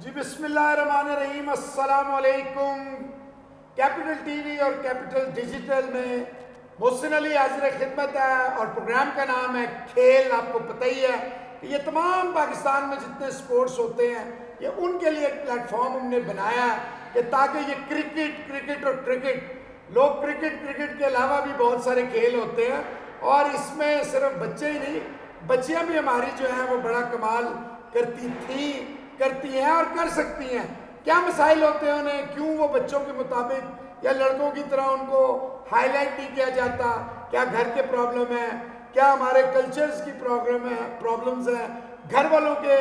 جی بسم اللہ الرحمن الرحیم، السلام علیکم۔ کیپٹل ٹی وی اور کیپٹل ڈیجیٹل میں محسن علی حاضر خدمت ہے اور پروگرام کا نام ہے کھیل۔ آپ کو پتہ ہی ہے کہ یہ تمام پاکستان میں جتنے سپورٹس ہوتے ہیں یہ ان کے لیے ایک پلیٹ فارم ہم نے بنایا ہے کہ تاکہ یہ کرکٹ اور کرکٹ لوگ کرکٹ کے علاوہ بھی بہت سارے کھیل ہوتے ہیں اور اس میں صرف بچے ہی نہیں، بچیاں بھی ہماری جو ہیں وہ بڑا کمال کرتی ہیں اور کر سکتی ہیں۔ کیا مسائل ہوتے ہیں انہیں، کیوں وہ بچوں کے مطابق یا لڑکوں کی طرح ان کو ہائی لائٹ نہیں کیا جاتا، کیا گھر کے پرابلم ہیں، کیا ہمارے کلچرز کی پرابلمز ہیں، گھر والوں کے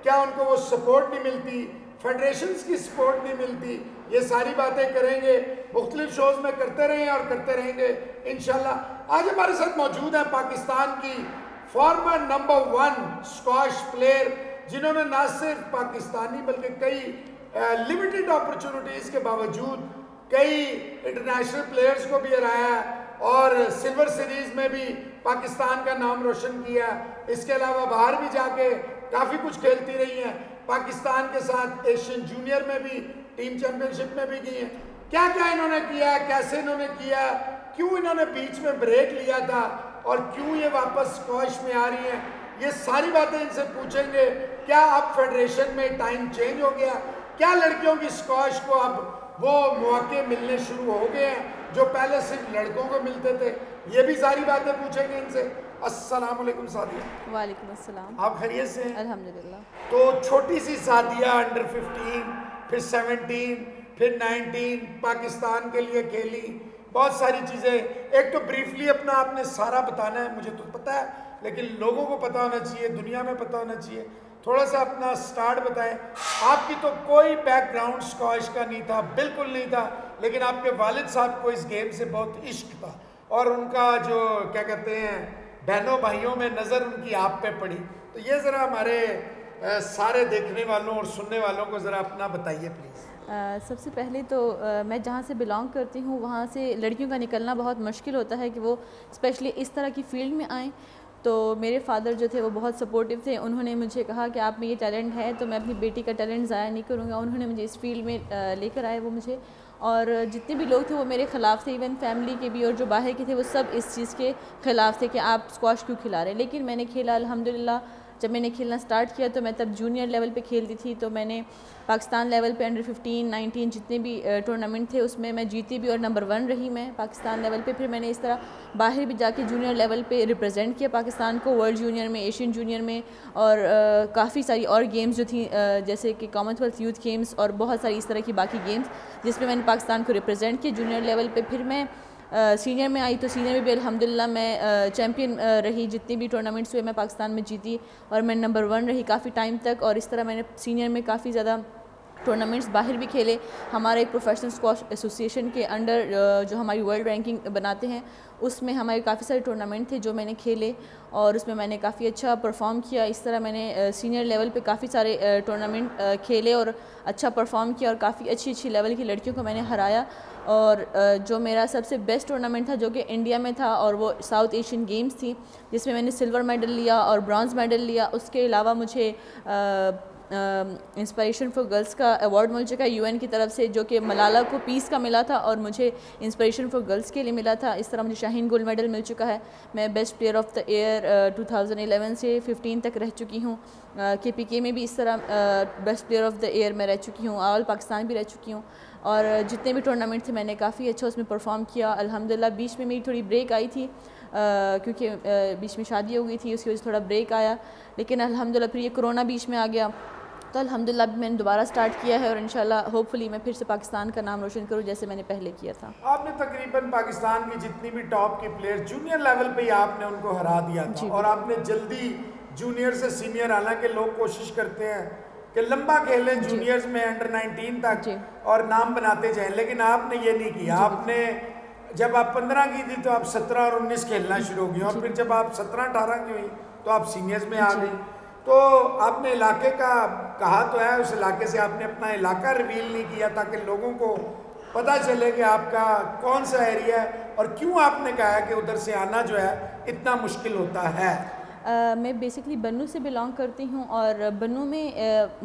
کیا ان کو وہ سپورٹ نہیں ملتی، فیڈریشنز کی سپورٹ نہیں ملتی، یہ ساری باتیں کریں گے، مختلف شوز میں کرتے رہیں اور کرتے رہیں گے انشاءاللہ۔ آج ہمارے ساتھ موجود ہیں پاکستان کی فارمر نمبر 1 اسکواش پلیئر، جنہوں نے نہ صرف پاکستانی بلکہ کئی لیمیٹڈ اپرچونٹیز کے باوجود کئی انٹرنیشنل پلیئرز کو بھی ہرایا ہے اور سلور سیریز میں بھی پاکستان کا نام روشن کیا ہے۔ اس کے علاوہ باہر بھی جا کے کافی کچھ کھیلتی رہی ہیں، پاکستان کے ساتھ ایشین جونیئر میں بھی ٹیم چیمپئن شپ میں بھی گئی ہیں۔ کیا کیا انہوں نے کیا ہے، کیسے انہوں نے کیا ہے، کیوں انہوں نے بیچ میں بریک لیا تھا اور کیوں یہ واپس اسکواش میں آ رہی ہیں، یہ ساری باتیں ان سے پوچھیں گے۔ کیا اب فیڈریشن میں ٹائم چینج ہو گیا، کیا لڑکیوں کی اسکواش کو اب وہ مواقع ملنے شروع ہو گئے ہیں جو پہلے صرف لڑکوں کو ملتے تھے، یہ بھی ساری باتیں پوچھیں گے ان سے۔ السلام علیکم سعدیہ۔ وعلیکم السلام۔ آپ خیریت سے ہیں؟ الحمدللہ۔ تو چھوٹی سی سعدیہ انڈر 15 پھر 17 پھر 19 پاکستان کے لیے کھیلی، بہت ساری چیزیں۔ ایک تو بریفلی اپنا آپ نے سارا بتانا ہے، مجھے تو پتہ ہے لیکن لوگوں کو پتہ ہونا چاہیے، دنیا میں پتہ ہونا چاہیے۔ تھوڑا سا اپنا سٹارٹ بتائیں۔ آپ کی تو کوئی بیک گراؤنڈ اسکواش کا نہیں تھا، بالکل نہیں تھا، لیکن آپ کے والد صاحب کو اس گیم سے بہت عشق تھا اور ان کا جو کیا کہتے ہیں بہنوں بھائیوں میں نظر ان کی آپ پہ پڑی۔ تو یہ ذرا ہمارے سارے دیکھنے والوں اور سننے والوں کو ذرا اپنا بتائیے پلیز۔ سب سے پہلے تو میں جہاں سے بلانگ کرتی ہوں وہاں سے لڑکیوں کا نکلنا بہت مشکل ہوتا ہے کہ وہ اسپیشلی اس طرح کی فیلڈ میں آئیں۔ تو میرے فادر جو تھے وہ بہت سپورٹیو تھے، انہوں نے مجھے کہا کہ آپ میں یہ ٹیلنٹ ہے تو میں اپنی بیٹی کا ٹیلنٹ ضائع نہیں کروں گا۔ انہوں نے مجھے اس فیلڈ میں لے کر آئے وہ مجھے، اور جتنے بھی لوگ تھے وہ میرے خلاف تھے، ایون فیملی کے بھی اور جو باہر کے تھے وہ سب اس چیز کے خلاف تھے کہ آپ اسکواش کیوں کھلا رہے ہیں۔ لیکن میں نے کھیلا الحمدللہ۔ جب میں نے کھیلنا سٹارٹ کیا تو میں تب جونیئر لیول پہ کھیلتی تھی، تو میں نے پاکستان لیول پہ انڈر 15 19 جتنے بھی ٹورنامنٹ تھے اس میں میں جیتی بھی اور نمبر 1 رہی میں پاکستان لیول پہ۔ پھر میں نے اس طرح باہر بھی جا کے جونیئر لیول پہ ریپرزینٹ کیا پاکستان کو، ورلڈ جونیئر میں، ایشین جونیئر میں، اور کافی ساری اور گیمز جو تھیں جیسے کہ کامن ویلتھ یوتھ گیمز اور بہت ساری اس طرح کی باقی گیمز جس میں نے پاکستان کو ریپرزینٹ کیا جونیئر لیول پہ۔ پھر میں سینئر میں آئی تو سینئر میں بھی الحمدللہ میں چیمپئن رہی، جتنے بھی ٹورنامنٹس ہوئے میں پاکستان میں جیتی اور میں نمبر 1 رہی کافی ٹائم تک۔ اور اس طرح میں نے سینئر میں کافی زیادہ ٹورنامنٹس باہر بھی کھیلے۔ ہمارے ایک پروفیشنل اسکواش ایسوسیشن کے انڈر جو ہماری ورلڈ رینکنگ بناتے ہیں اس میں ہمارے کافی سارے ٹورنامنٹ تھے جو میں نے کھیلے اور اس میں نے کافی اچھا پرفارم کیا۔ اس طرح میں نے سینئر لیول پہ کافی سارے ٹورنامنٹ کھیلے اور اچھا پرفارم کیا اور کافی اچھی لیول کی لڑکیوں کو میں نے ہرایا۔ اور جو میرا سب سے بیسٹ ٹورنامنٹ تھا جو کہ انڈیا میں تھا اور وہ ساؤتھ ایشین گیمز تھی جس میں نے سلور میڈل لیا اور برانز میڈل لیا۔ اس کے علاوہ مجھے انسپائریشن فار گرلز کا ایوارڈ مل چکا ہے UN کی طرف سے، جو کہ ملالہ کو پیس کا ملا تھا اور مجھے انسپائریشن فار گرلز کے لیے ملا تھا۔ اس طرح مجھے شاہین گولڈ میڈل مل چکا ہے۔ میں best player of the year 2011 سے 15 تک رہ چکی ہوں۔ KPK میں بھی اس طرح best player of the year میں رہ چکی ہوں، آل پاکستان بھی رہ چکی ہوں، اور جتنے بھی ٹورنامنٹ تھے میں نے کافی اچھا اس میں پرفارم کیا الحمدللہ۔ بیچ میں میری تھوڑی بریک آئی تھی کیونکہ بیچ میں شادی ہو گئی تھی، اس کی وجہ سے تھوڑا بریک آیا، لیکن الحمدللہ پھر یہ کرونا بیچ میں آ گیا تو الحمدللہ اب میں نے دوبارہ سٹارٹ کیا ہے اور انشاءاللہ ہوپ فلی میں پھر سے پاکستان کا نام روشن کروں جیسے میں نے پہلے کیا تھا۔ آپ نے تقریباً پاکستان کی جتنی بھی ٹاپ کی پلیئر جونیئر لیول پہ ہی آپ نے ان کو ہرا دیا تھا اور آپ نے جلدی جونیئر سے سینئر، حالانکہ لوگ کوشش کرتے ہیں کہ لمبا کھیلیں جونیئرز میں انڈر 19 تک اور نام بناتے جائیں، لیکن آپ نے یہ نہیں کیا۔ آپ نے جب آپ 15 کی تھی تو آپ 17 اور 19 کھیلنا شروع کی اور پھر جب آپ 17 18 کی ہوئی تو آپ سینئرز میں آ گئی۔ تو آپ نے علاقے کا کہا تو ہے، اس علاقے سے آپ نے اپنا علاقہ ریویل نہیں کیا تاکہ لوگوں کو پتہ چلے کہ آپ کا کون سا ایریا ہے اور کیوں آپ نے کہا ہے کہ ادھر سے آنا جو ہے اتنا مشکل ہوتا ہے۔ میں بیسکلی بنو سے بلانگ کرتی ہوں، اور بنو میں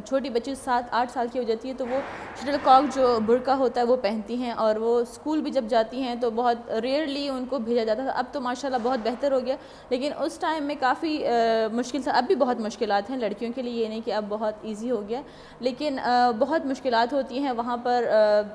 چھوٹی بچی 7-8 سال کی ہو جاتی ہے تو وہ شٹل کاک جو برقع ہوتا ہے وہ پہنتی ہیں، اور وہ اسکول بھی جب جاتی ہیں تو بہت ریئرلی ان کو بھیجا جاتا تھا. اب تو ماشاءاللہ بہت بہتر ہو گیا، لیکن اس ٹائم میں کافی مشکل تھا. اب بھی بہت مشکلات ہیں لڑکیوں کے لیے، یہ نہیں کہ اب بہت ایزی ہو گیا، لیکن بہت مشکلات ہوتی ہیں وہاں پر.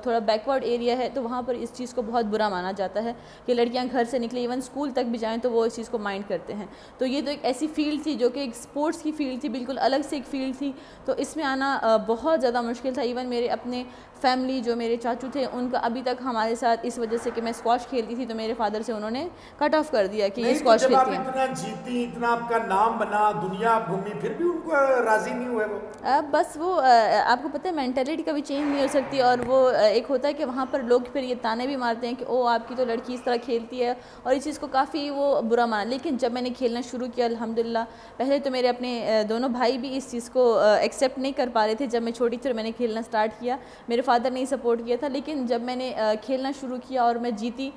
تھوڑا بیکورڈ ایریا ہے تو وہاں پر اس چیز کو بہت برا مانا جاتا ہے کہ لڑکیاں گھر سے نکلیں، ایون اسکول تک بھی جائیں تو وہ اس چیز کو مائنڈ کرتے ہیں. تو یہ تو ایک ایسی فیلڈ تھی جو کہ ایک اسپورٹس کی فیلڈ تھی، بالکل الگ سے ایک فیلڈ تھی، تو اس میں آنا بہت زیادہ مشکل تھا. ایون میرے اپنے فیملی جو میرے چاچو تھے ان کا ابھی تک ہمارے ساتھ اس وجہ سے کہ میں اسکواش کھیلتی تھی تو میرے فادر سے انہوں نے کٹ آف کر دیا کہ یہ اسکواش کھیلتی ہیں. اتنا جیتی، اتنا آپ کا نام بنا، دنیا آپ گھومی، پھر بھی ان کو راضی نہیں ہوئے وہ؟ بس وہ آپ کو پتہ ہے مینٹلٹی کبھی چینج نہیں ہو سکتی، اور وہ ایک ہوتا ہے کہ وہاں پر لوگ پھر یہ تانے بھی مارتے ہیں کہ او آپ کی تو لڑکی اس طرح کھیلتی ہے، اور اس چیز کو کافی وہ برا مانا. لیکن جب میں نے کھیلنا شروع کیا الحمدللہ، پہلے تو میرے اپنے دونوں بھائی بھی اس چیز کو ایکسیپٹ نہیں کر پا رہے تھے. جب میں چھوٹی تھی اور میں نے کھیلنا سٹارٹ کیا، میرے فادر نے سپورٹ کیا تھا، لیکن جب میں نے کھیلنا شروع کیا اور میں جیتی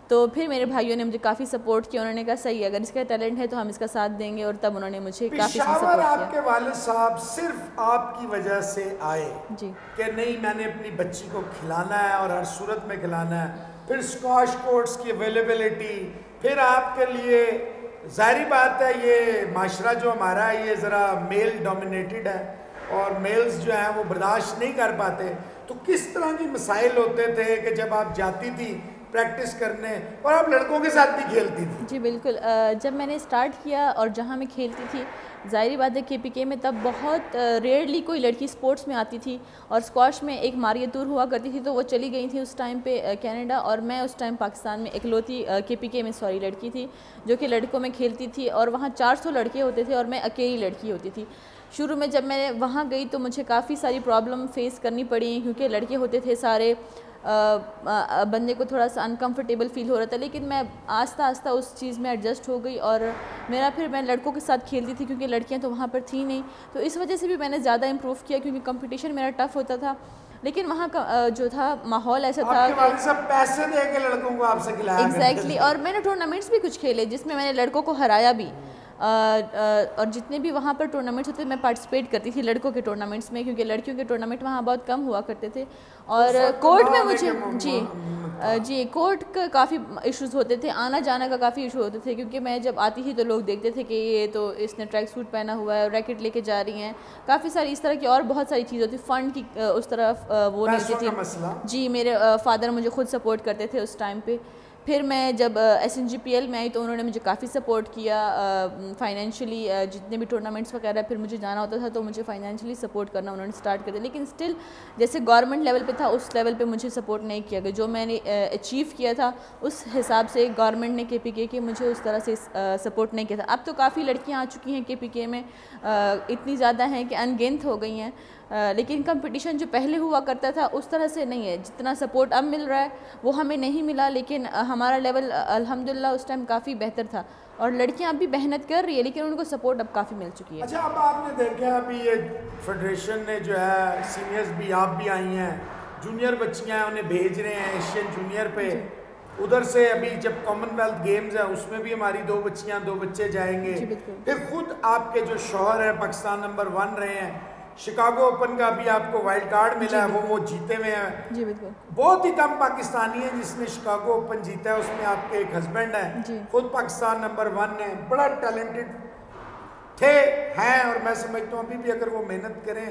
تو پھر میرے بھائیوں نے مجھے کافی سپورٹ کیا. انہوں نے کہا صحیح ہے، اگر اس کا ٹیلنٹ ہے تو ہم اس کا ساتھ دیں گے، اور تب انہوں نے مجھے کافی سپورٹ کیا. آپ کے والد صاحب صرف آپ کی وجہ سے آئے جی کہ نہیں میں نے اپنی بچی کو کھلانا ہے اور ہر صورت میں کھلانا ہے، پھر اسکواش کورٹس کی اویلیبلٹی، پھر آپ کے لیے ظاہری بات ہے یہ معاشرہ جو ہمارا ہے یہ ذرا میل ڈومینیٹڈ ہے اور میلز جو ہیں وہ برداشت نہیں کر پاتے. تو کس طرح کی مسائل ہوتے تھے کہ جب آپ جاتی تھی پریکٹس کرنے اور آپ لڑکوں کے ساتھ بھی کھیلتی تھی؟ جی بالکل. جب میں نے سٹارٹ کیا اور جہاں میں کھیلتی تھی، ظاہری بات ہے KPK میں تب بہت ریئرلی کوئی لڑکی سپورٹس میں آتی تھی، اور اسکواش میں ایک ماریہ تور ہوا کرتی تھی تو وہ چلی گئی تھی اس ٹائم پہ کینیڈا، اور میں اس ٹائم پاکستان میں اکلوتی KPK میں لڑکی تھی جو کہ لڑکوں میں کھیلتی تھی، اور وہاں 400 لڑکے ہوتے تھے اور میں اکیلی لڑکی ہوتی تھی. شروع میں جب میں وہاں گئی تو مجھے کافی ساری پرابلم فیس کرنی پڑی کیونکہ لڑکے ہوتے تھے سارے، بندے کو تھوڑا سا انکمفرٹیبل فیل ہو رہا تھا. لیکن میں آہستہ آہستہ اس چیز میں ایڈجسٹ ہو گئی، اور پھر میں لڑکوں کے ساتھ کھیلتی تھی کیونکہ لڑکیاں تو وہاں پر تھیں نہیں، تو اس وجہ سے بھی میں نے زیادہ امپروو کیا کیونکہ کمپٹیشن میرا ٹف ہوتا تھا. لیکن وہاں کا جو تھا ماحول ایسا تھا کہ سب پیسے دے کے لڑکوں کو آپ سے کھلایا. ایگزیکٹلی. اور میں نے ٹورنامنٹس بھی کچھ کھیلے جس میں نے لڑکوں کو ہرایا بھی، اور جتنے بھی وہاں پر ٹورنامنٹس ہوتے میں پارٹیسپیٹ کرتی تھی لڑکوں کے ٹورنامنٹس میں، کیونکہ لڑکیوں کے ٹورنامنٹ وہاں بہت کم ہوا کرتے تھے. اور کورٹ میں مجھے جی کورٹ کا کافی ایشوز ہوتے تھے، آنا جانا کا کافی ایشو ہوتے تھے، کیونکہ میں جب آتی تھی تو لوگ دیکھتے تھے کہ یہ تو اس نے ٹریک سوٹ پہنا ہوا ہے، ریکٹ لے کے جا رہی ہیں، کافی ساری اس طرح کی اور بہت ساری چیز ہوتی. فنڈ کی اس طرف وہ نہیں ہوتی تھی. جی میرے فادر مجھے خود سپورٹ کرتے تھے اس ٹائم پہ. پھر میں جب SNGPL میں آئی تو انہوں نے مجھے کافی سپورٹ کیا فائنینشلی، جتنے بھی ٹورنامنٹس وغیرہ پھر مجھے جانا ہوتا تھا تو مجھے فائنینشلی سپورٹ کرنا انہوں نے سٹارٹ کر دیا. لیکن اسٹل جیسے گورنمنٹ لیول پہ تھا اس لیول پہ مجھے سپورٹ نہیں کیا گیا. جو میں نے اچیو کیا تھا اس حساب سے گورنمنٹ نے KPK کے مجھے اس طرح سے سپورٹ نہیں کیا تھا. اب تو کافی لڑکیاں آ چکی ہیں KPK میں، اتنی زیادہ ہیں کہ انگنت ہو گئی ہیں، لیکن کمپٹیشن جو پہلے ہوا کرتا تھا اس طرح سے نہیں ہے. جتنا سپورٹ اب مل رہا ہے وہ ہمیں نہیں ملا، لیکن ہمارا لیول الحمدللہ اس ٹائم کافی بہتر تھا، اور لڑکیاں اب بھی محنت کر رہی ہے لیکن ان کو سپورٹ اب کافی مل چکی ہے. اچھا اب آپ نے دیکھا ابھی یہ فیڈریشن نے جو ہے سینئرز بھی آپ بھی آئی ہیں، جونیئر بچیاں ہیں انہیں بھیج رہے ہیں ایشین جونیئر پہ. ادھر سے ابھی جب کامن ویلتھ گیمز ہیں اس میں بھی ہماری 2 بچیاں 2 بچے جائیں گے. پھر خود آپ کے جو شوہر ہیں پاکستان نمبر 1 رہے ہیں، شکاگو اوپن کا بھی آپ کو وائلڈ کارڈ ملا ہے، وہ جیتے ہوئے ہیں. جی بالکل. بہت ہی کم پاکستانی ہیں جس نے شکاگو اوپن جیتا ہے، اس میں آپ کے ایک ہسبینڈ ہیں، خود پاکستان نمبر 1 ہیں، بڑا ٹیلنٹڈ تھے ہیں، اور میں سمجھتا ہوں ابھی بھی اگر وہ محنت کریں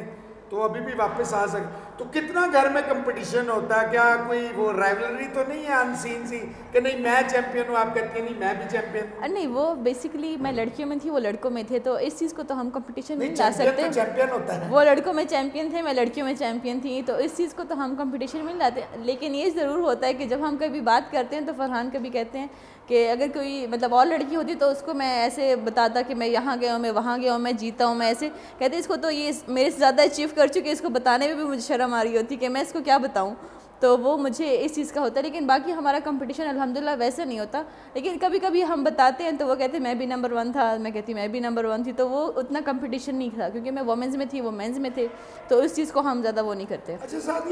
تو ابھی بھی واپس آ سکے. تو کتنا گھر میں کمپٹیشن ہوتا ہے؟ کیا کوئی وہ رائیولری تو نہیں ہے ان سین سی کہ نہیں میں چیمپئن ہوں آپ کہتی ہیں نہیں میں بھی چیمپئن ہوں؟ نہیں، وہ بیسیکلی میں لڑکیوں میں تھی وہ لڑکوں میں تھے، تو اس چیز کو تو ہم کمپٹیشن میں لا سکتے ہیں. چیمپئن ہوتا ہے، وہ لڑکوں میں چیمپئن تھے میں لڑکیوں میں چیمپئن تھی، تو اس چیز کو تو ہم کمپٹیشن میں لاتے ہیں. لیکن یہ ضرور ہوتا ہے کہ جب ہم کبھی بات کرتے ہیں تو فرحان کبھی کہتے ہیں کہ اگر کوئی مطلب اور لڑکی ہوتی تو اس کو میں ایسے بتاتا کہ میں یہاں گیا ہوں، میں وہاں گیا ہوں، میں جیتا ہوں، میں ایسے کہتے اس کو تو یہ میرے سے زیادہ اچیو کر چکے، اس کو بتانے میں بھی مجھے شرم آ رہی ہوتی کہ میں اس کو کیا بتاؤں. تو وہ مجھے اس چیز کا ہوتا ہے. لیکن باقی ہمارا کمپٹیشن الحمدللہ ویسے نہیں ہوتا, لیکن کبھی کبھی ہم بتاتے ہیں تو وہ کہتے ہیں میں بھی نمبر 1 تھا, میں کہتی میں بھی نمبر 1 تھی. تو وہ اتنا کمپٹیشن نہیں تھا کیونکہ میں وومنز میں تھی, وہ مینز میں تھے, تو اس چیز کو ہم زیادہ وہ نہیں کرتے.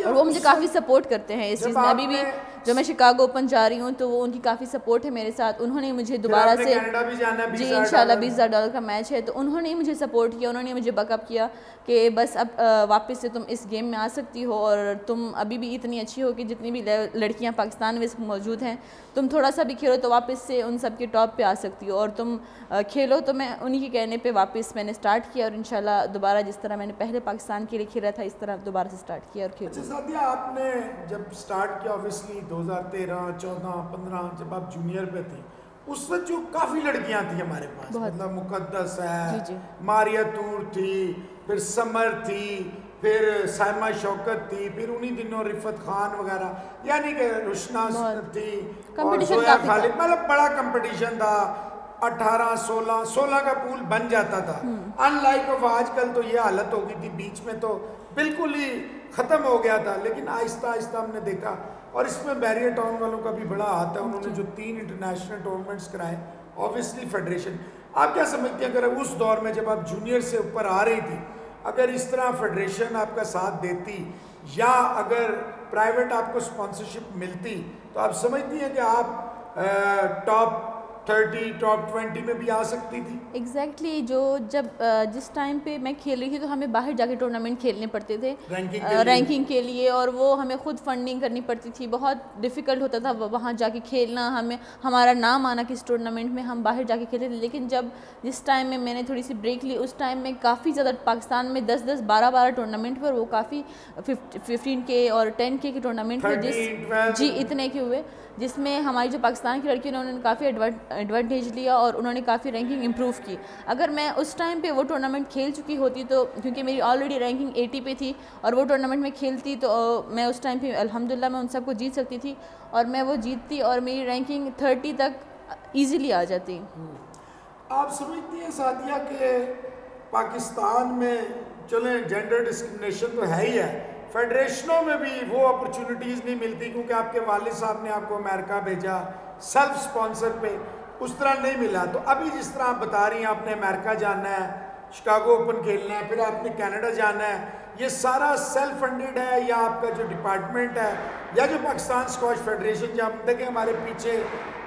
اور وہ مجھے کافی سپورٹ کرتے ہیں اس چیز میں. ابھی بھی جو میں شکاگو اوپن جا رہی ہوں تو وہ ان کی کافی سپورٹ ہے میرے ساتھ. انہوں نے مجھے دوبارہ سے جی انشاءاللہ $20,000 کا میچ ہے, تو انہوں نے مجھے سپورٹ کیا, انہوں نے مجھے بیک اپ کیا کہ بس اب واپس سے تم اس گیم میں آ سکتی ہو, اور تم ابھی بھی اتنی اچھی ہو کہ جتنی بھی لڑکیاں پاکستان میں موجود ہیں, تم تھوڑا سا بھی کھیلو تو واپس سے ان سب کے ٹاپ پہ آ سکتی ہو, اور تم کھیلو. تو میں انہی کے کہنے پہ واپس میں نے سٹارٹ کیا, اور انشاءاللہ دوبارہ جس طرح میں نے پہلے پاکستان کے لیے کھیلا تھا اس طرح دوبارہ سے سٹارٹ کیا اور کھیلا. اچھا سعدیہ, آپ نے جب سٹارٹ کیا اوبیسلی 2013 14 15 جب آپ جونیئر پہ تھی, اس وقت جو کافی لڑکیاں تھیں ہمارے پاس, مطلب مقدس ہے, ماریا تور تھی, پھر سمر تھی, پھر سائمہ شوکت تھی, پھر انہی دنوں رفت خان وغیرہ, یعنی کہ رشنا تھی, اور زویا خالد, مطلب بڑا کمپٹیشن تھا. 18 16 کا پول بن جاتا تھا. ان لائک آف آج کل تو یہ حالت ہو گئی تھی, بیچ میں تو بالکل ہی ختم ہو گیا تھا. لیکن آہستہ آہستہ ہم نے دیکھا, اور اس میں بیریئر ٹاؤن والوں کا بھی بڑا ہاتھ ہے. انہوں نے جو 3 انٹرنیشنل ٹورنمنٹس کرائے, اوبیسلی فیڈریشن. آپ کیا سمجھتے ہیں اگر اس دور میں جب آپ جونیئر سے اوپر آ رہی تھی, اگر اس طرح فیڈریشن آپ کا ساتھ دیتی, یا اگر پرائیویٹ آپ کو اسپانسرشپ ملتی, تو آپ سمجھتی ہیں کہ آپ ٹاپ 30 ٹاپ 20 میں بھی آ سکتی تھی؟ ایگزیکٹلی. جس ٹائم پہ میں کھیل رہی تھی تو ہمیں باہر جا کے ٹورنامنٹ کھیلنے پڑتے تھے رینکنگ کے لیے, اور وہ ہمیں خود فنڈنگ کرنی پڑتی تھی. بہت ڈیفیکلٹ ہوتا تھا وہاں جا کے کھیلنا, ہمارا نام آنا کس ٹورنامنٹ میں, ہم باہر جا کے کھیلتے تھے. لیکن جس ٹائم میں نے تھوڑی سی بریک لی, اس ٹائم میں کافی زیادہ پاکستان میں 10 12 ٹورنامنٹ پر, وہ کافی 15K اور 10K کے ٹورنامنٹ ہوئے, جی اتنے کے ہوئے, جس میں ہماری جو پاکستان کی لڑکیوں نے انہوں نے کافی ایڈوانٹیج لیا, اور انہوں نے کافی رینکنگ امپروو کی. اگر میں اس ٹائم پہ وہ ٹورنامنٹ کھیل چکی ہوتی, تو کیونکہ میری آلریڈی رینکنگ 80 پہ تھی, اور وہ ٹورنامنٹ میں کھیلتی, تو میں اس ٹائم پہ الحمدللہ میں ان سب کو جیت سکتی تھی, اور میں وہ جیتتی, اور میری رینکنگ 30 تک ایزیلی آ جاتی. آپ سمجھتی ہیں سعدیہ کہ پاکستان میں چلیں جینڈر ڈسکرمنیشن تو ہے ہی ہے, فیڈریشنوں میں بھی وہ اپرچونٹیز نہیں ملتی, کیونکہ آپ کے والد صاحب نے آپ کو امریکہ بھیجا سیلف سپانسر پہ, اس طرح نہیں ملا. تو ابھی جس طرح آپ بتا رہی ہیں آپ نے امریکہ جانا ہے, شکاگو اوپن کھیلنا ہے, پھر آپ نے کینیڈا جانا ہے, یہ سارا سیلف فنڈڈ ہے, یا آپ کا جو ڈپارٹمنٹ ہے, یا جو پاکستان اسکواش فیڈریشن, جہاں دیکھیں ہمارے پیچھے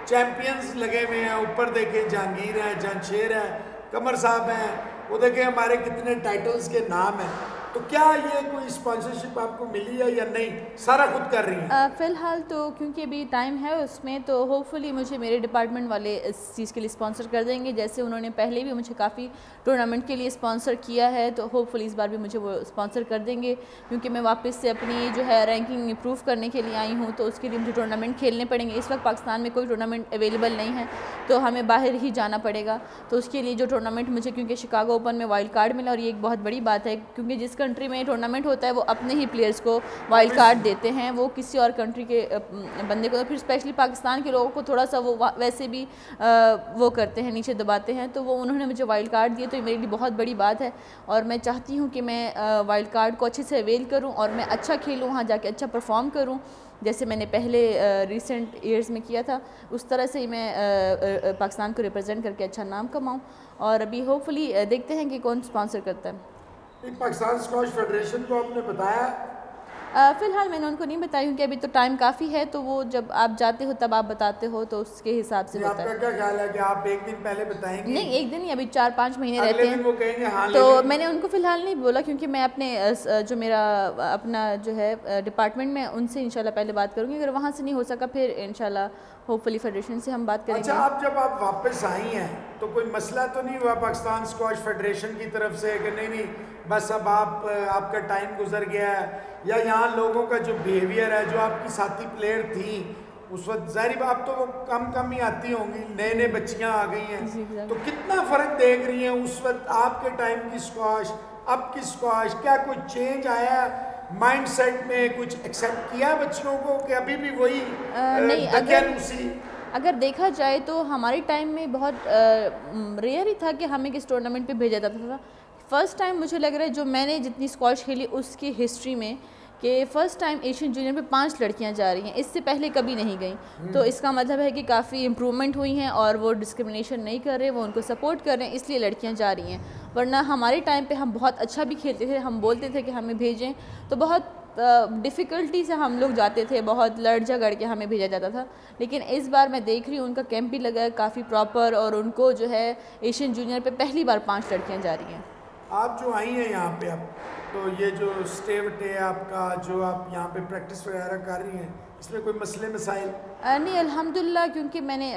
چیمپئنز لگے ہوئے ہیں, اوپر دیکھیں جہانگیر ہے, جانشیر ہے, قمر صاحب ہیں, وہ دیکھیں ہمارے کتنے ٹائٹلز کے نام ہیں. تو کیا یہ کوئی اسپانسرشپ آپ کو ملی ہے یا نہیں, سارا خود کر رہی ہیں؟ فی الحال تو کیونکہ ابھی ٹائم ہے اس میں, تو ہوپ فلی مجھے میرے ڈپارٹمنٹ والے اس چیز کے لیے اسپانسر کر دیں گے. جیسے انہوں نے پہلے بھی مجھے کافی ٹورنامنٹ کے لیے اسپانسر کیا ہے, تو ہوپ فلی اس بار بھی مجھے وہ اسپانسر کر دیں گے, کیونکہ میں واپس سے اپنی جو ہے رینکنگ امپروو کرنے کے لیے آئی ہوں, تو اس کے لیے مجھے ٹورنامنٹ کھیلنے پڑیں گے. اس وقت پاکستان میں کوئی ٹورنامنٹ اویلیبل نہیں ہے, تو ہمیں باہر ہی جانا پڑے گا. تو اس کے لیے جو ٹورنامنٹ مجھے, کیونکہ شکاگو اوپن میں وائلڈ کارڈ ملا, اور یہ ایک بہت بڑی بات ہے, کیونکہ جس کنٹری میں ٹورنامنٹ ہوتا ہے وہ اپنے ہی پلیئرز کو وائلڈ کارڈ دیتے ہیں, وہ کسی اور کنٹری کے بندے کو. پھر اسپیشلی پاکستان کے لوگوں کو تھوڑا سا وہ ویسے بھی وہ کرتے ہیں, نیچے دباتے ہیں, تو وہ انہوں نے مجھے وائلڈ کارڈ دیے, تو یہ میرے لیے بہت بڑی بات ہے. اور میں چاہتی ہوں کہ میں وائلڈ کارڈ کو اچھے سے اویل کروں, اور میں اچھا کھیلوں, وہاں جا کے اچھا پرفارم کروں, جیسے میں نے پہلے ریسنٹ ایئرز میں کیا تھا, اس طرح سے ہی میں پاکستان کو ریپرزینٹ کر کے اچھا نام کماؤں. اور ابھی ہوپ فلی دیکھتے ہیں کہ کون اسپانسر کرتا ہے. پاکستان اسکواش فیڈریشن کو آپ نے بتایا؟ فی الحال میں نے ان کو نہیں بتائی, کیونکہ ابھی تو ٹائم کافی ہے, تو وہ جب آپ جاتے ہو تب آپ بتاتے ہو, تو اس کے حساب سے ہوتا ہے. آپ کا کیا خیال ہے کہ آپ ایک دن پہلے بتائیں گے؟ نہیں, ایک دن ہی, ابھی 4-5 مہینے رہتے ہیں, وہ کہیں گے ہاں, تو میں نے ان کو فی الحال نہیں بولا, کیونکہ میں اپنے جو میرا اپنا جو ہے ڈپارٹمنٹ میں ان سے انشاءاللہ پہلے بات کروں گی. اگر وہاں سے نہیں ہو سکا پھر انشاءاللہ ہوپ فلی فیڈریشن سے ہم بات کریں گے. اچھا, اب جب آپ واپس آئی ہیں تو کوئی مسئلہ تو نہیں ہوا پاکستان اسکواش فیڈریشن کی طرف سے کہ نہیں بس اب آپ کا ٹائم گزر گیا ہے, یا یہاں لوگوں کا جو بیہیویئر ہے, جو آپ کی ساتھی پلیئر تھیں اس وقت, ظاہر بات تو وہ کم ہی آتی ہوں گی, نئے بچیاں آ گئی ہیں, تو کتنا فرق دیکھ رہی ہیں اس وقت آپ کے ٹائم کی اسکواش, اب کی اسکواش, کیا کوئی چینج آیا مائنڈ سیٹ میں, کچھ ایکسیپٹ کیا بچیوں کو کہ ابھی بھی وہی نہیں؟ اگر دیکھا جائے تو ہمارے ٹائم میں بہت ریئر ہی تھا کہ ہمیں کس ٹورنامنٹ پہ بھیجا جاتا تھا. فرسٹ ٹائم مجھے لگ رہا ہے جو میں نے جتنی اسکواش کھیلی اس کی ہسٹری میں, کہ فرسٹ ٹائم ایشین جونیئر پہ 5 لڑکیاں جا رہی ہیں, اس سے پہلے کبھی نہیں گئیں. تو اس کا مطلب ہے کہ کافی امپرومنٹ ہوئی ہیں اور وہ ڈسکرمنیشن نہیں کر رہے, وہ ان کو سپورٹ کر رہے ہیں, اس لیے لڑکیاں جا رہی ہیں. ورنہ ہمارے ٹائم پہ ہم بہت اچھا بھی کھیلتے تھے, ہم بولتے تھے کہ ہمیں بھیجیں, تو بہت ڈیفیکلٹی سے ہم لوگ جاتے تھے, بہت لڑ جھگڑ کے ہمیں بھیجا جاتا تھا. لیکن اس بار میں دیکھ رہی ہوں ان کا کیمپ بھی لگا ہے کافی پراپر, اور ان کو جو ہے ایشین جونیئر پہ پہلی بار 5 لڑکیاں جا رہی ہیں. آپ جو آئی ہیں یہاں پہ اب, تو یہ جو اسٹے وٹے ہے آپ کا, جو آپ یہاں پہ پریکٹس وغیرہ کر رہی ہیں, اس میں کوئی مسئلے مسائل؟ نہیں الحمدللہ, کیونکہ میں نے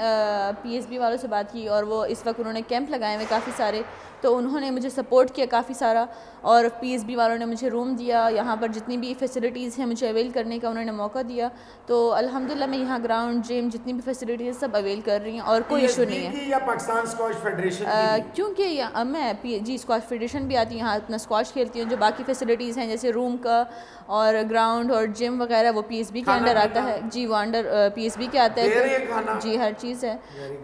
پی ایس بی والوں سے بات کی, اور وہ اس وقت انہوں نے کیمپ لگائے ہوئے کافی سارے, تو انہوں نے مجھے سپورٹ کیا کافی سارا, اور پی ایس بی والوں نے مجھے روم دیا, یہاں پر جتنی بھی فیسلٹیز ہیں مجھے اویل کرنے کا انہوں نے موقع دیا. تو الحمدللہ میں یہاں گراؤنڈ, جم, جتنی بھی فیسلٹیز سب اویل کر رہی ہیں, اور کوئی ایشو نہیں ہے. یا پاکستان اسکواش فیڈریشن؟ کیونکہ میں جی اسکواش فیڈریشن بھی آتی ہے, یہاں اپنا اسکواش کھیلتی ہوں. جو باقی فیسلٹیز ہیں جیسے روم کا اور گراؤنڈ اور جم وغیرہ, وہ پی ایس بی کے انڈر آتا ہے. جی وہ انڈر پی ایس بی کے آتا ہے, جی ہر چیز ہے.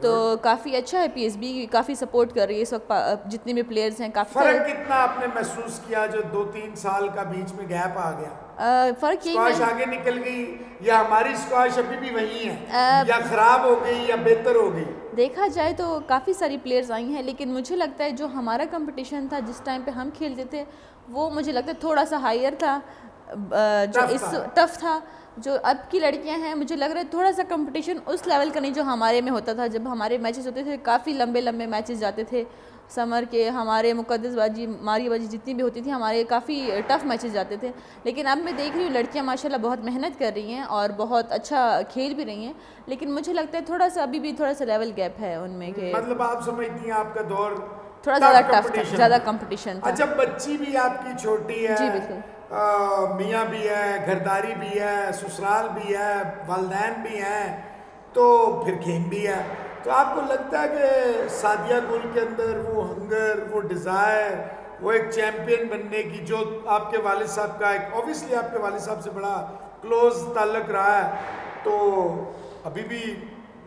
تو کافی اچھا ہے, پی ایس بی کافی سپورٹ کر رہی ہے اس وقت جتنے بھی پلیئرز ہیں. کافی فرق کتنا آپ نے محسوس کیا جو 2-3 سال کا بیچ میں گیپ آ گیا؟ فرق یہی اسکواش آگے نکل گئی, یا ہماری اسکواش ابھی بھی وہی ہے, یا خراب ہو گئی یا بہتر ہو گئی؟ دیکھا جائے تو کافی ساری پلیئرز آئی ہیں, لیکن مجھے لگتا ہے جو ہمارا کمپٹیشن تھا جس ٹائم پہ ہم کھیلتے تھے, وہ مجھے لگتا ہے تھوڑا سا ہائر تھا, جو اس ٹف تھا. جو اب کی لڑکیاں ہیں مجھے لگ رہا ہے تھوڑا سا کمپٹیشن اس لیول کا نہیں جو ہمارے میں ہوتا تھا. جب ہمارے میچز ہوتے تھے کافی لمبے لمبے میچز جاتے تھے سمر کے, ہمارے مقدس بازی, ماری بازی جتنی بھی ہوتی تھی, ہمارے کافی ٹف میچز جاتے تھے. لیکن اب میں دیکھ رہی ہوں لڑکیاں ماشاءاللہ بہت محنت کر رہی ہیں اور بہت اچھا کھیل بھی رہی ہیں, لیکن مجھے لگتا ہے تھوڑا سا ابھی بھی تھوڑا سا لیول گیپ ہے ان میں. کہ مطلب آپ سمجھتی ہیں آپ کا دور تھوڑا زیادہ ٹف تھا, زیادہ کمپٹیشن تھا. اچھا بچی بھی آپ کی چھوٹی ہے, جی بالکل, میاں بھی ہے, گھرداری بھی ہے, سسرال بھی ہے, والدین بھی ہیں, تو پھر کھیل بھی ہے. تو آپ کو لگتا ہے کہ سعدیہ گل کے اندر وہ ہنگر, وہ ڈیزائر, وہ ایک چیمپئن بننے کی, جو آپ کے والد صاحب کا ایک اوبیسلی آپ کے والد صاحب سے بڑا کلوز تعلق رہا ہے, تو ابھی بھی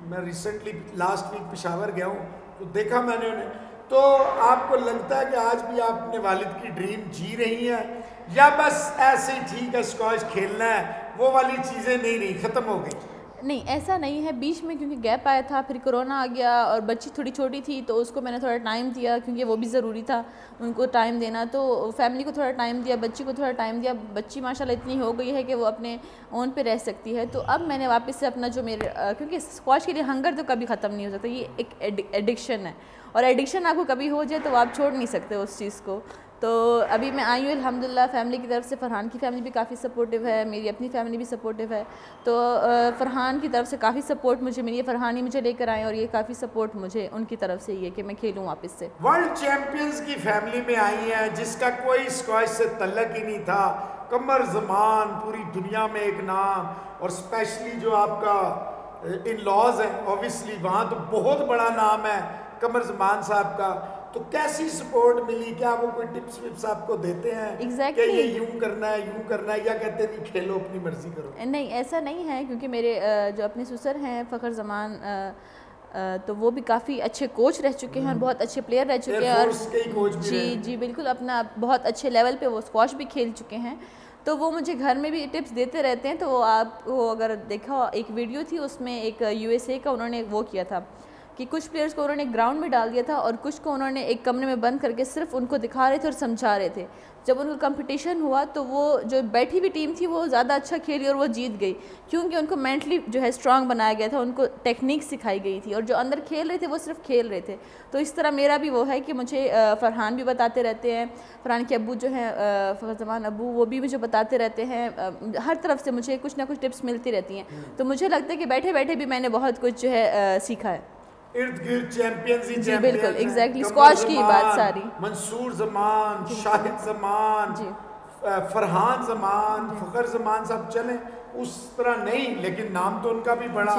میں ریسنٹلی لاسٹ ویک پشاور گیا ہوں تو دیکھا میں نے انہیں, تو آپ کو لگتا ہے کہ آج بھی آپ اپنے والد کی ڈریم جی رہی ہیں, یا بس ایسے ہی ٹھیک ہے اسکواش کھیلنا ہے, وہ والی چیزیں نہیں رہی, ختم ہو گئی؟ نہیں ایسا نہیں ہے, بیچ میں کیونکہ گیپ آیا تھا, پھر کرونا آ گیا, اور بچی تھوڑی چھوٹی تھی تو اس کو میں نے تھوڑا ٹائم دیا, کیونکہ وہ بھی ضروری تھا ان کو ٹائم دینا, تو فیملی کو تھوڑا ٹائم دیا, بچی کو تھوڑا ٹائم دیا. بچی ماشاءاللہ اتنی ہو گئی ہے کہ وہ اپنے اون پہ رہ سکتی ہے. تو اب میں نے واپس سے اپنا جو میرے, کیونکہ اسکواش کے لیے ہنگر تو کبھی ختم نہیں ہو سکتا, یہ ایک ایڈکشن ہے, اور ایڈکشن آپ کو کبھی ہو جائے تو آپ چھوڑ نہیں سکتے اس چیز کو. تو ابھی میں آئی ہوں الحمدللہ فیملی کی طرف سے, فرحان کی فیملی بھی کافی سپورٹیو ہے, میری اپنی فیملی بھی سپورٹیو ہے. تو فرحان کی طرف سے کافی سپورٹ مجھے ملی ہے, فرحان ہی مجھے لے کر آئے, اور یہ کافی سپورٹ مجھے ان کی طرف سے یہ کہ میں کھیلوں واپس سے. ورلڈ چیمپئنز کی فیملی میں آئی ہیں جس کا کوئی اسکواش سے تعلق ہی نہیں تھا, قمر زمان پوری دنیا میں ایک نام, اور اسپیشلی جو آپ کا ان لاز ہیں اوبیسلی وہاں تو بہت بڑا نام ہے قمر زمان صاحب کا. تو کیسی سپورٹ ملی, کیا وہ کوئی ٹپس وپس آپ کو دیتے ہیں کہ یہ یوں کرنا ہے یوں کرنا ہے, یا کہتے ہیں نہیں کھیلو اپنی مرضی کرو؟ نہیں ایسا نہیں ہے, کیونکہ میرے جو اپنے سسر ہیں فخر زمان, تو وہ بھی کافی اچھے کوچ رہ چکے ہیں اور بہت اچھے پلیئر رہ چکے ہیں, اور جی بالکل اپنا بہت اچھے لیول پہ وہ اسکواش بھی کھیل چکے ہیں. تو وہ مجھے گھر میں بھی ٹپس دیتے رہتے ہیں. تو وہ آپ کو اگر دیکھا ایک ویڈیو تھی, اس میں ایک یو ایس اے کا انہوں نے وہ کیا تھا کہ کچھ پلیئرز کو انہوں نے گراؤنڈ میں ڈال دیا تھا, اور کچھ کو انہوں نے ایک کمرے میں بند کر کے صرف ان کو دکھا رہے تھے اور سمجھا رہے تھے. جب ان کا کمپٹیشن ہوا تو وہ جو بیٹھی ہوئی ٹیم تھی وہ زیادہ اچھا کھیلی اور وہ جیت گئی, کیونکہ ان کو مینٹلی جو ہے اسٹرانگ بنایا گیا تھا, ان کو ٹیکنیک سکھائی گئی تھی, اور جو اندر کھیل رہے تھے وہ صرف کھیل رہے تھے. تو اس طرح میرا بھی وہ ہے کہ مجھے فرحان بھی بتاتے رہتے ہیں, فرحان کے ابو جو ہیں فخر زمان ابو, وہ بھی مجھے بتاتے رہتے ہیں, ہر طرف سے مجھے کچھ نہ کچھ ٹپس ملتی رہتی ہیں. تو مجھے لگتا ہے کہ بیٹھے بیٹھے بھی میں نے بہت کچھ جو ہے سیکھا ہے. ارد گرد چیمپئنز ہی جی بالکل ایگزیکٹلی, اسکواش کی بات ساری, منصور زمان, شاہد زمان, فرحان زمان, فخر زمان صاحب چلیں اس طرح نہیں, لیکن نام تو ان کا بھی بڑا,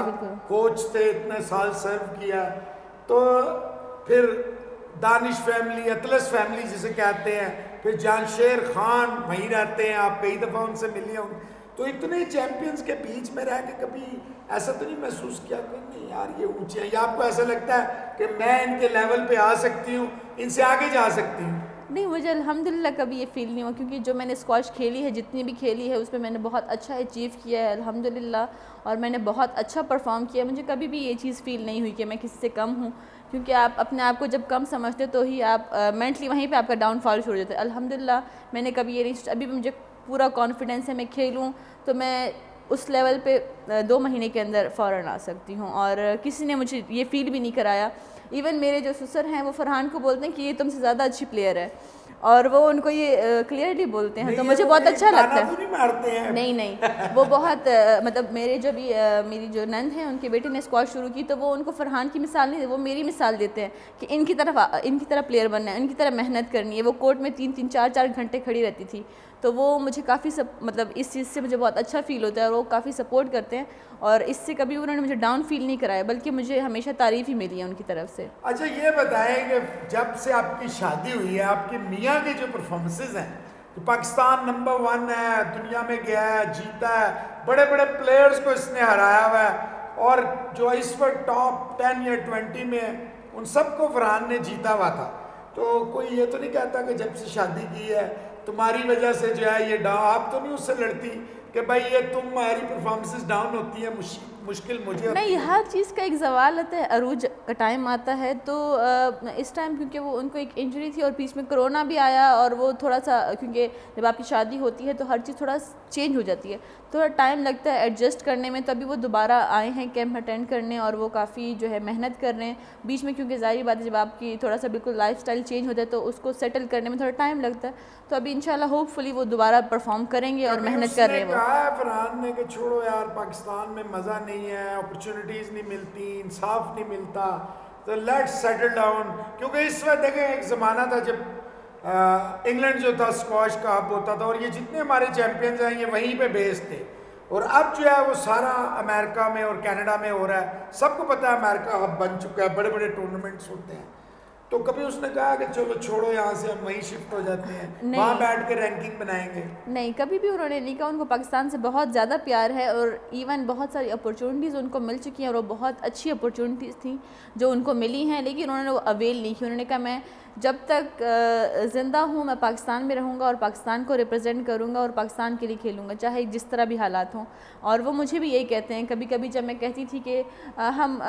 کوچ تھے, اتنے سال سرو کیا. تو پھر دانش فیملی, اطلس فیملی جسے کہتے ہیں, پھر جانشیر خان وہیں رہتے ہیں, آپ کئی دفعہ ان سے ملی ہوں. تو اتنے چیمپئنز کے بیچ میں رہ کے کبھی ایسا تو نہیں محسوس کیا کہ نہیں یار یہ اونچے ہیں, یا آپ کو ایسا لگتا ہے کہ میں ان کے لیول پہ آ سکتی ہوں, ان سے آگے جا سکتی ہوں؟ نہیں مجھے الحمدللہ کبھی یہ فیل نہیں ہوا، کیونکہ جو میں نے اسکواش کھیلی ہے، جتنی بھی کھیلی ہے، اس میں نے بہت اچھا اچیو کیا ہے الحمدللہ، اور میں نے بہت اچھا پرفارم کیا. مجھے کبھی بھی یہ چیز فیل نہیں ہوئی کہ میں کسی سے کم ہوں، کیونکہ آپ اپنے آپ کو جب کم سمجھتے تو ہی آپ مینٹلی وہیں پہ آپ کا ڈاؤن فال شروع ہو جاتا ہے. الحمدللہ میں نے کبھی یہ نہیں سوچا. ابھی بھی مجھے پورا کانفیڈنس ہے میں کھیلوں تو میں اس لیول پہ 2 مہینے کے اندر فوراً آ سکتی ہوں، اور کسی نے مجھے یہ فیل بھی نہیں کرایا. ایون میرے جو سسر ہیں وہ فرحان کو بولتے ہیں کہ یہ تم سے زیادہ اچھی پلیئر ہے، اور وہ ان کو یہ کلیئرلی بولتے ہیں، تو مجھے بہت اچھا لگتا ہے. نہیں وہ بہت مطلب میرے جو بھی میری جو نند ہیں ان کے بیٹے نے اسکواش شروع کی تو وہ ان کو فرحان کی مثال نہیں، وہ میری مثال دیتے ہیں کہ ان کی طرح پلیئر بننا ہے، ان کی طرح محنت کرنی ہے. وہ کورٹ میں 3-3 4-4 گھنٹے کھڑی رہتی تھی، تو وہ مجھے کافی مطلب اس چیز سے مجھے بہت اچھا فیل ہوتا ہے، اور وہ کافی سپورٹ کرتے ہیں، اور اس سے کبھی انہوں نے مجھے ڈاؤن فیل نہیں کرایا، بلکہ مجھے ہمیشہ تعریف ہی ملی ہے ان کی طرف سے. اچھا یہ بتائیں کہ جب سے آپ کی شادی ہوئی ہے، آپ کے میاں کے جو پرفارمنسز ہیں، جو پاکستان نمبر 1 ہے، دنیا میں گیا ہے، جیتا ہے، بڑے بڑے پلیئرز کو اس نے ہرایا ہوا ہے، اور جو اس وقت ٹاپ 10 یا 20 میں ان سب کو فرحان نے جیتا ہوا تھا. تو کوئی یہ تو نہیں کہتا کہ جب سے شادی کی ہے تمہاری وجہ سے جو ہے یہ ڈاؤن، آپ تو نہیں اس سے لڑتی کہ بھائی یہ تمہاری پرفارمنسز ڈاؤن ہوتی ہیں، مشکل مجھے ہوتی ہے؟ نہیں، ہر چیز کا ایک زوال آتا ہے، عروج کا ٹائم آتا ہے. تو اس ٹائم کیونکہ وہ ان کو ایک انجری تھی اور بیچ میں کرونا بھی آیا، اور وہ تھوڑا سا کیونکہ جب آپ کی شادی ہوتی ہے تو ہر چیز تھوڑا چینج ہو جاتی ہے، تھوڑا ٹائم لگتا ہے ایڈجسٹ کرنے میں. تو ابھی وہ دوبارہ آئے ہیں کیمپ اٹینڈ کرنے، اور وہ کافی جو ہے محنت کر رہے ہیں بیچ میں، کیونکہ ظاہری بات ہے جب آپ کی تھوڑا سا بالکل لائف سٹائل چینج ہو جائے تو اس کو سیٹل کرنے میں تھوڑا ٹائم لگتا ہے. تو ابھی انشاءاللہ ہوپ فلی وہ دوبارہ پرفارم کریں گے اور محنت کر رہے ہیں. وہ کہا ہے فرحان نے کہ چھوڑو یار پاکستان میں مزہ نہیں ہے، اپرچونٹیز نہیں ملتی، انصاف نہیں ملتا، تو لیٹس سیٹل ڈاؤن. کیونکہ اس وقت دیکھیں ایک زمانہ تھا جب انگلینڈ جو تھا اسکواش کا ہب ہوتا تھا، اور یہ جتنے ہمارے چیمپئنز ہیں یہ وہیں پہ بیس تھے، اور اب جو ہے وہ سارا امریکہ میں اور کینیڈا میں ہو رہا ہے. سب کو پتہ ہے امریکہ ہب بن چکا ہے، بڑے بڑے ٹورنامنٹس ہوتے ہیں. تو کبھی اس نے کہا کہ چلو چھوڑو یہاں سے ہم وہیں شفٹ ہو جاتے ہیں، وہاں بیٹھ کے رینکنگ بنائیں گے؟ نہیں، کبھی بھی انہوں نے نہیں کہا. ان کو پاکستان سے بہت زیادہ پیار ہے، اور ایون بہت ساری اپرچونٹیز ان کو مل چکی ہیں، اور وہ بہت اچھی اپرچونٹیز تھیں جو ان کو ملی ہیں، لیکن انہوں نے وہ اویل نہیں کی. انہوں نے کہا میں جب تک زندہ ہوں میں پاکستان میں رہوں گا، اور پاکستان کو ریپرزینٹ کروں گا، اور پاکستان کے لیے کھیلوں گا، چاہے جس طرح بھی حالات ہوں. اور وہ مجھے بھی یہی کہتے ہیں. کبھی کبھی جب میں کہتی تھی کہ ہم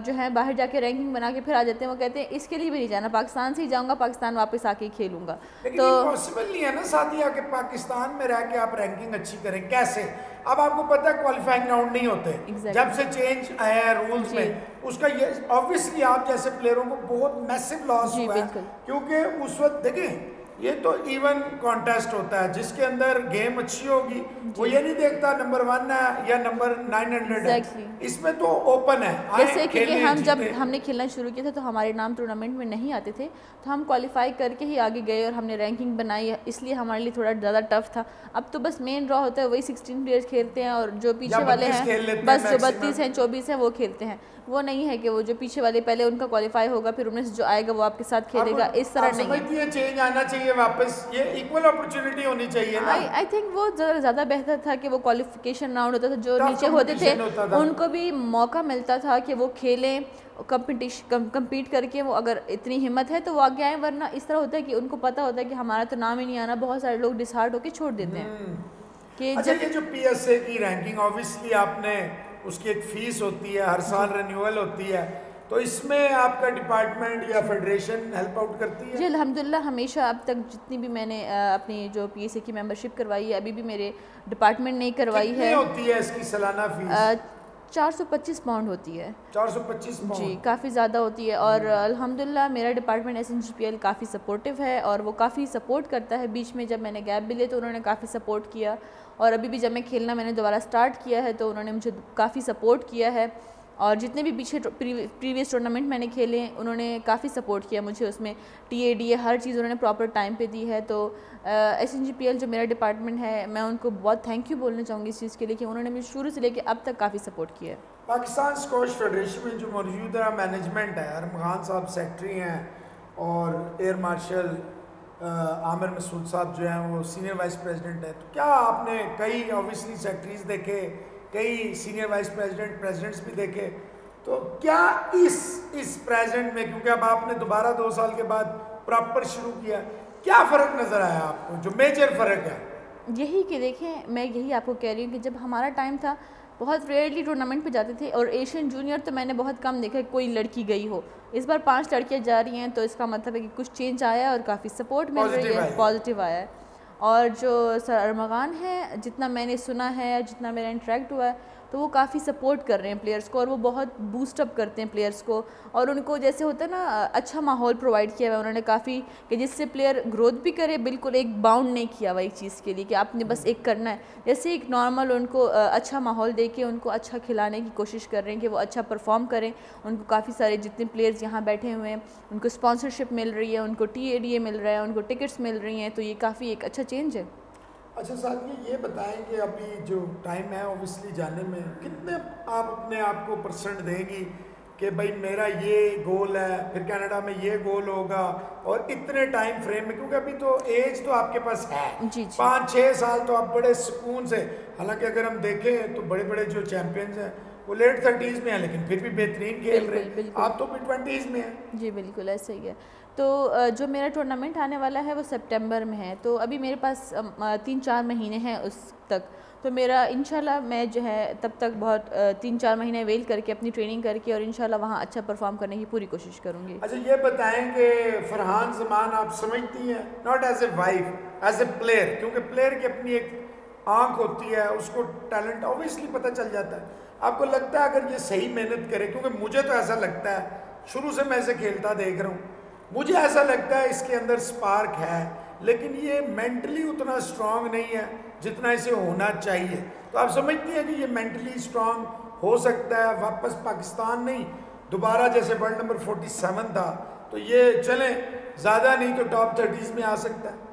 جو ہے باہر جا کے رینکنگ بنا کے پھر آ جاتے ہیں، وہ کہتے ہیں اس کے لیے بھی نہیں جانا، پاکستان سے ہی جاؤں گا، پاکستان واپس آ کے کھیلوں گا. لیکن یہ پاسبل نہیں ہے نا سعدیہ کہ پاکستان میں رہ کے آپ رینکنگ اچھی کریں. کیسے؟ اب آپ کو پتہ ہے کوالیفائنگ راؤنڈ نہیں ہوتے جب سے چینج آیا ہے رولز میں. اس کا یہ آبویسلی آپ جیسے پلیئروں کو بہت میسو لاس ہوا ہے، کیونکہ اس وقت دیکھیں یہ تو ایون کانٹیسٹ ہوتا ہے جس کے اندر گیم اچھی ہوگی، وہ یہ نہیں دیکھتا نمبر 1 ہے یا نمبر 900 ہے، اس میں تو اوپن ہے. جیسے کہ ہم جب ہم نے کھیلنا شروع کیا تھا تو ہمارے نام ٹورنامنٹ میں نہیں آتے تھے، تو ہم کوالیفائی کر کے ہی آگے گئے اور ہم نے رینکنگ بنائی، اس لیے ہمارے لیے تھوڑا زیادہ ٹف تھا. اب تو بس مین ڈرا ہوتا ہے، وہی 16 پلیئرز کھیلتے ہیں، اور جو پیچھے والے ہیں بس جو 32 ہیں 24 ہیں وہ کھیلتے ہیں. وہ نہیں ہے کہ وہ جو پیچھے والے پہلے ان کا کوالیفائی ہوگا پھر ان میں سے جو آئے گا وہ آپ کے ساتھ کھیلے گا، اس طرح نہیں ہے. سمجھتی ہے چینج آنا چاہیے واپس، یہ ایکول اپرچونٹی ہونی چاہیے نا. آئی تھنک وہ زیادہ بہتر تھا کہ وہ کوالیفیکیشن راؤنڈ ہوتا تھا، جو نیچے ہوتے تھے ان کو بھی موقع ملتا تھا کہ وہ کھیلیں، کمپیٹ کر کے. وہ اگر اتنی ہمت ہے تو وہ آگے آئیں، ورنہ اس طرح ہوتا ہے کہ ان کو پتہ ہوتا ہے کہ ہمارا تو نام ہی نہیں آنا. بہت سارے لوگ ڈس ہارٹ ہو کے چھوڑ دیتے ہیں. اچھا یہ جو پی ایس اے کی رینکنگ آبویسلی آپ نے اس کی ایک فیس ہوتی ہے، ہر سال رینیول ہوتی ہے، تو اس میں آپ کا ڈپارٹمنٹ یا فیڈریشن ہیلپ آؤٹ کرتی ہے؟ جی الحمدللہ ہمیشہ اب تک جتنی بھی میں نے اپنی جو پی ایس اے کی ممبرشپ کروائی ہے، ابھی بھی میرے ڈپارٹمنٹ نے کروائی ہے. کتنی ہوتی ہے اس کی سالانہ فیس؟ 425 پاؤنڈ ہوتی ہے. 425 پاؤنڈ؟ جی کافی زیادہ ہوتی ہے. اور الحمدللہ میرا ڈپارٹمنٹ SNGPL کافی سپورٹیو ہے، اور وہ کافی سپورٹ کرتا ہے. بیچ میں جب میں نے گیپ بھی لے تو انہوں نے کافی سپورٹ کیا، اور ابھی بھی جب میں کھیلنا میں نے دوبارہ سٹارٹ کیا ہے تو انہوں نے مجھے کافی سپورٹ کیا ہے. اور جتنے بھی پیچھے پریویس ٹورنامنٹ میں نے کھیلے ہیں انہوں نے کافی سپورٹ کیا مجھے، اس میں TAD ہر چیز انہوں نے پراپر ٹائم پہ دی ہے. تو SNGPL جو میرا ڈپارٹمنٹ ہے میں ان کو بہت تھینک یو بولنا چاہوں گی اس چیز کے لیے کہ انہوں نے مجھے شروع سے لے کے اب تک کافی سپورٹ کیا ہے. پاکستان اسکواش فیڈریشن میں جو موجودہ مینجمنٹ ہے، ارم خان صاحب سیکٹری ہیں، اور ایئر مارشل عامر مسعود صاحب جو ہیں وہ سینئر وائس پریزیڈنٹ ہے. تو کیا آپ نے کئی اوبیسلی سیکٹریز دیکھے، کئی سینئر وائس پریزیڈنٹس بھی دیکھے، تو کیا اس پریزنٹ میں، کیونکہ اب آپ نے دوبارہ 2 سال کے بعد پراپر شروع کیا، کیا فرق نظر آیا آپ کو جو میجر فرق ہے؟ یہی کہ دیکھیں میں یہی آپ کو کہہ رہی ہوں کہ جب ہمارا ٹائم تھا بہت ریئرلی ٹورنامنٹ پہ جاتے تھے، اور ایشین جونیئر تو میں نے بہت کم دیکھا کوئی لڑکی گئی ہو. اس بار 5 لڑکیاں جا رہی ہیں، تو اس کا مطلب ہے کہ کچھ چینج آیا ہے اور کافی سپورٹ مل رہی ہے، پازیٹیو آیا ہے. اور جو سر ارمغان ہے، جتنا میں نے سنا ہے، جتنا میرا انٹریکٹ ہوا ہے، تو وہ کافی سپورٹ کر رہے ہیں پلیئرس کو، اور وہ بہت بوسٹ اپ کرتے ہیں پلیئرس کو، اور ان کو جیسے ہوتا ہے نا اچھا ماحول پرووائڈ کیا ہوا ہے انہوں نے کافی، کہ جس سے پلیئر گروتھ بھی کرے. بالکل ایک باؤنڈ نہیں کیا ہوا ایک چیز کے لیے کہ آپ نے بس ایک کرنا ہے. جیسے ایک نارمل ان کو اچھا ماحول دے کے ان کو اچھا کھلانے کی کوشش کر رہے ہیں کہ وہ اچھا پرفارم کریں. ان کو کافی سارے جتنے پلیئرز یہاں بیٹھے ہوئے ہیں ان کو اسپانسرشپ مل رہی ہے، ان کو TADA مل رہا ہے، ان کو ٹکٹس مل رہی ہیں، تو یہ کافی ایک اچھا چینج ہے. اچھا ساتھ یہ بتائیں کہ ابھی جو ٹائم ہے اوبیسلی جانے میں کتنے آپ اپنے آپ کو پرسنٹ دیں گی کہ بھائی میرا یہ گول ہے، پھر کینیڈا میں یہ گول ہوگا، اور اتنے ٹائم فریم میں، کیونکہ ابھی تو ایج تو آپ کے پاس ہے 5-6 سال تو آپ بڑے سکون سے، حالانکہ اگر ہم دیکھیں تو بڑے بڑے جو چیمپئنز ہیں وہ لیٹ 30s میں ہیں لیکن پھر بھی بہترین کھیل رہے ہیں، آپ تو بھی 20s میں ہیں. جی بالکل ایسا ہی ہے. تو جو میرا ٹورنامنٹ آنے والا ہے وہ سپٹمبر میں ہے، تو ابھی میرے پاس 3-4 مہینے ہیں اس تک. تو میرا انشاءاللہ میں جو ہے تب تک بہت 3-4 مہینے ویل کر کے اپنی ٹریننگ کر کے، اور انشاءاللہ وہاں اچھا پرفارم کرنے کی پوری کوشش کروں گی. اچھا یہ بتائیں کہ فرحان زمان آپ سمجھتی ہیں، not as a wife, as a player, کیونکہ پلیئر کی اپنی ایک آنکھ ہوتی ہے، اس کو ٹیلنٹ اوبیسلی پتہ چل جاتا ہے. آپ کو لگتا ہے اگر یہ صحیح محنت کرے، کیونکہ مجھے تو ایسا لگتا ہے، شروع سے میں اسے کھیلتا دیکھ رہا ہوں، مجھے ایسا لگتا ہے اس کے اندر سپارک ہے، لیکن یہ مینٹلی اتنا اسٹرانگ نہیں ہے جتنا اسے ہونا چاہیے. تو آپ سمجھتی ہیں کہ یہ مینٹلی اسٹرانگ ہو سکتا ہے، واپس پاکستان نہیں دوبارہ جیسے ورلڈ نمبر 47 تھا تو یہ چلیں زیادہ نہیں تو ٹاپ 30s میں آ سکتا ہے؟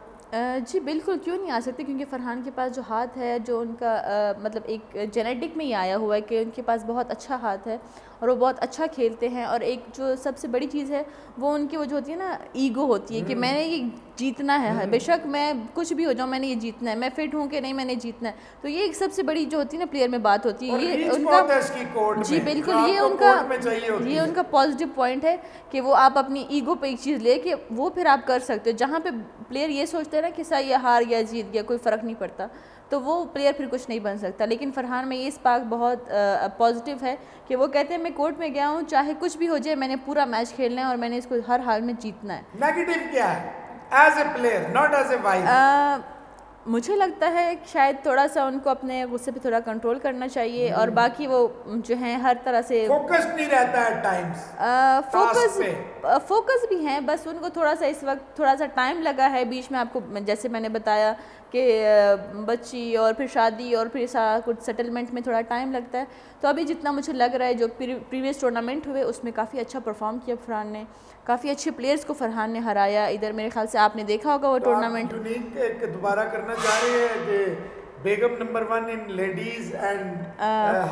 جی بالکل، کیوں نہیں آ سکتے، کیونکہ فرحان کے پاس جو ہاتھ ہے، جو ان کا مطلب ایک جینیٹک میں ہی آیا ہوا ہے کہ ان کے پاس بہت اچھا ہاتھ ہے اور وہ بہت اچھا کھیلتے ہیں. اور ایک جو سب سے بڑی چیز ہے وہ ان کی وہ جو ہوتی ہے نا ایگو ہوتی ہے کہ میں نے یہ جیتنا ہے، بے شک میں کچھ بھی ہو جاؤں میں نے یہ جیتنا ہے، میں فٹ ہوں کہ نہیں میں نے جیتنا ہے. تو یہ ایک سب سے بڑی جو ہوتی ہے نا پلیئر میں بات ہوتی ہے، یہ ان کا جی بالکل یہ ان کا پازیٹیو پوائنٹ ہے کہ وہ آپ اپنی ایگو پہ ایک چیز لے کے وہ پھر آپ کر سکتے ہو. جہاں پہ پلیئر یہ سوچتے ہیں نا کہ صحیح ہار گیا جیت گیا کوئی فرق نہیں پڑتا، تو وہ پلیئر پھر کچھ نہیں بن سکتا. لیکن فرحان میں یہ اسپارک بہت پازیٹیو ہے کہ وہ کہتے ہیں میں کورٹ میں گیا ہوں چاہے کچھ بھی ہو جائے میں نے پورا میچ کھیلنا ہے اور میں نے اس کو ہر حال میں جیتنا ہے. نیگیٹو کیا ہے as a player not as a wife? مجھے لگتا ہے شاید تھوڑا سا ان کو اپنے غصے پہ تھوڑا کنٹرول کرنا چاہیے، اور باقی وہ جو ہیں ہر طرح سے فوکس نہیں رہتا ہے ٹائمز، فوکس بھی ہیں، بس ان کو تھوڑا سا اس وقت تھوڑا سا ٹائم لگا ہے بیچ میں. آپ کو جیسے میں نے بتایا کہ بچی اور پھر شادی اور پھر سارا کچھ سیٹلمنٹ میں تھوڑا ٹائم لگتا ہے. تو ابھی جتنا مجھے لگ رہا ہے جو پریویس ٹورنامنٹ ہوئے اس میں کافی اچھا پرفارم کیا فرحان نے، کافی اچھے پلیئرز کو فرحان نے ہرایا. ادھر میرے خیال سے آپ نے دیکھا ہوگا وہ ٹورنامنٹ یونیک دوبارہ کرنا چاہ رہے ہیں کہ بیگم number 1 in ladies and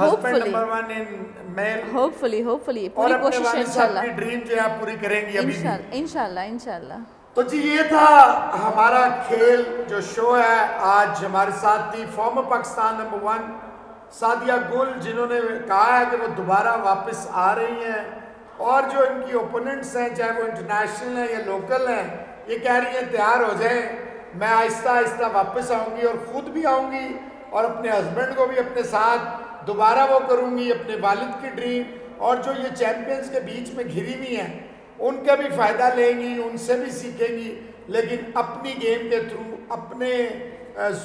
husband number 1 in male, hopefully پوری کوشش ہے انشاءاللہ، اپنی ڈریم جو ہے آپ پوری کریں گی ابھی انشاءاللہ. تو جی یہ تھا ہمارا کھیل جو شو ہے. آج ہمارے ساتھ تھی فارمر پاکستان نمبر 1 سعدیہ گل، جنہوں نے کہا ہے کہ وہ دوبارہ واپس آ رہی ہیں، اور جو ان کی اوپوننٹس ہیں چاہے وہ انٹرنیشنل ہیں یا لوکل ہیں یہ کہہ رہی ہیں تیار ہو جائیں، میں آہستہ آہستہ واپس آؤں گی اور خود بھی آؤں گی اور اپنے ہسبینڈ کو بھی اپنے ساتھ دوبارہ وہ کروں گی، اپنے والد کی ڈریم، اور جو یہ چیمپئنز کے بیچ میں گھری ہوئی ہیں ان کا بھی فائدہ لیں گی، ان سے بھی سیکھیں گی، لیکن اپنی گیم کے تھرو اپنے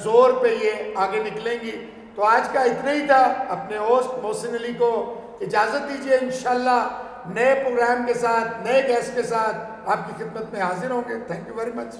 زور پہ یہ آگے نکلیں گی. تو آج کا اتنا ہی تھا. اپنے ہوسٹ محسن علی کو اجازت دیجیے، انشاءاللہ نئے پروگرام کے ساتھ نئے گیسٹ کے ساتھ آپ کی خدمت میں حاضر ہوں گے. Thank you very much.